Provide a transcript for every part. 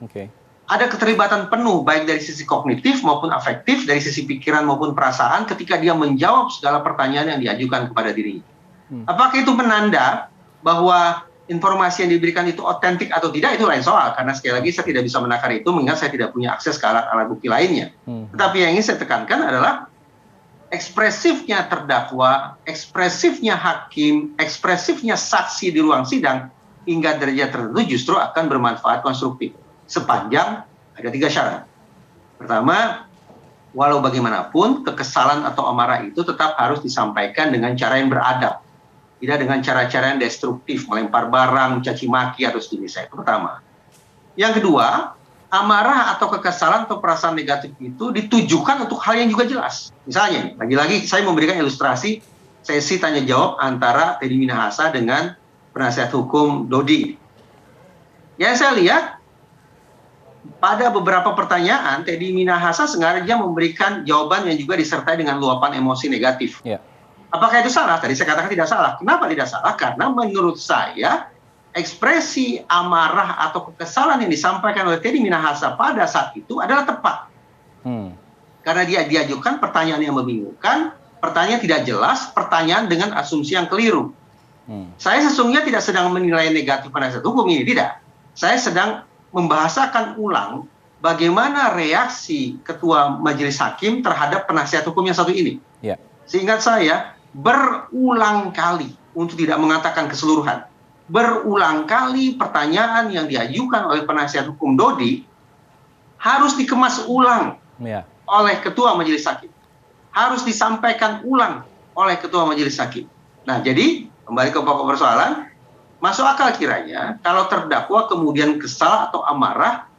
Oke. Ada keterlibatan penuh baik dari sisi kognitif maupun afektif, dari sisi pikiran maupun perasaan ketika dia menjawab segala pertanyaan yang diajukan kepada dirinya. Apakah itu menanda bahwa informasi yang diberikan itu otentik atau tidak, itu lain soal, karena sekali lagi saya tidak bisa menakar itu mengingat saya tidak punya akses ke alat-alat bukti lainnya. Tetapi yang ingin saya tekankan adalah ekspresifnya terdakwa, ekspresifnya hakim, ekspresifnya saksi di ruang sidang hingga derajat tertentu justru akan bermanfaat konstruktif. Sepanjang ada 3 syarat. Pertama, walau bagaimanapun kekesalan atau amarah itu tetap harus disampaikan dengan cara yang beradab. Tidak dengan cara-cara yang destruktif, melempar barang, mencaci maki atau sejenisnya. Itu pertama. Yang kedua, amarah atau kekesalan atau perasaan negatif itu ditujukan untuk hal yang juga jelas. Misalnya, lagi-lagi saya memberikan ilustrasi sesi tanya jawab antara Teddy Minahasa dengan penasihat hukum Dodi. Yang saya lihat, pada beberapa pertanyaan, Teddy Minahasa sengaja memberikan jawaban yang juga disertai dengan luapan emosi negatif. Ya. Apakah itu salah? Tadi saya katakan tidak salah. Kenapa tidak salah? Karena menurut saya, ekspresi amarah atau kekesalan yang disampaikan oleh Teddy Minahasa pada saat itu adalah tepat. Karena dia diajukan pertanyaan yang membingungkan, pertanyaan tidak jelas, pertanyaan dengan asumsi yang keliru. Saya sesungguhnya tidak sedang menilai negatif penasihat hukum ini, tidak. Saya sedang membahasakan ulang bagaimana reaksi ketua majelis hakim terhadap penasihat hukum yang satu ini. Ya. Seingat saya, berulang kali, untuk tidak mengatakan keseluruhan, berulang kali pertanyaan yang diajukan oleh penasihat hukum Dodi harus dikemas ulang oleh ketua majelis hakim. Harus disampaikan ulang oleh ketua majelis hakim. Nah, jadi kembali ke pokok persoalan, masuk akal kiranya kalau terdakwa kemudian kesal atau amarah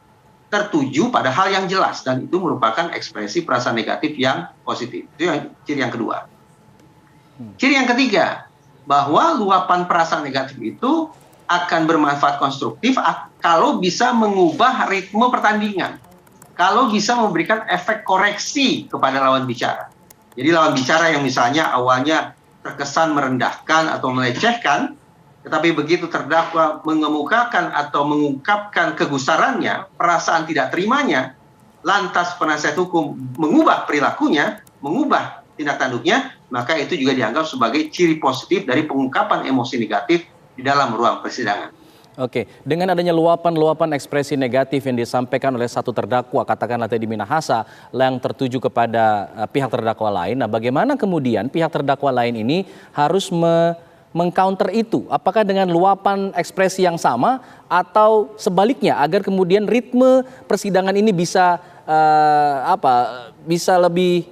tertuju pada hal yang jelas dan itu merupakan ekspresi perasaan negatif yang positif. Itu ciri yang kedua. Ciri yang ketiga, bahwa luapan perasaan negatif itu akan bermanfaat konstruktif kalau bisa mengubah ritme pertandingan. Kalau bisa memberikan efek koreksi kepada lawan bicara. Jadi lawan bicara yang misalnya awalnya terkesan merendahkan atau melecehkan, tetapi begitu terdakwa mengemukakan atau mengungkapkan kegusarannya, perasaan tidak terimanya, lantas penasihat hukum mengubah perilakunya, mengubah tindak tanduknya, maka itu juga dianggap sebagai ciri positif dari pengungkapan emosi negatif di dalam ruang persidangan. Oke, dengan adanya luapan-luapan ekspresi negatif yang disampaikan oleh satu terdakwa, katakanlah Teddy Minahasa, yang tertuju kepada pihak terdakwa lain, nah bagaimana kemudian pihak terdakwa lain ini harus mengcounter itu? Apakah dengan luapan ekspresi yang sama atau sebaliknya agar kemudian ritme persidangan ini bisa bisa lebih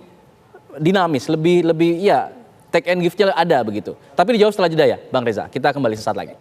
dinamis, lebih ya take and give-nya ada begitu. Tapi dijawab setelah jeda ya, Bang Reza. Kita kembali sesaat lagi.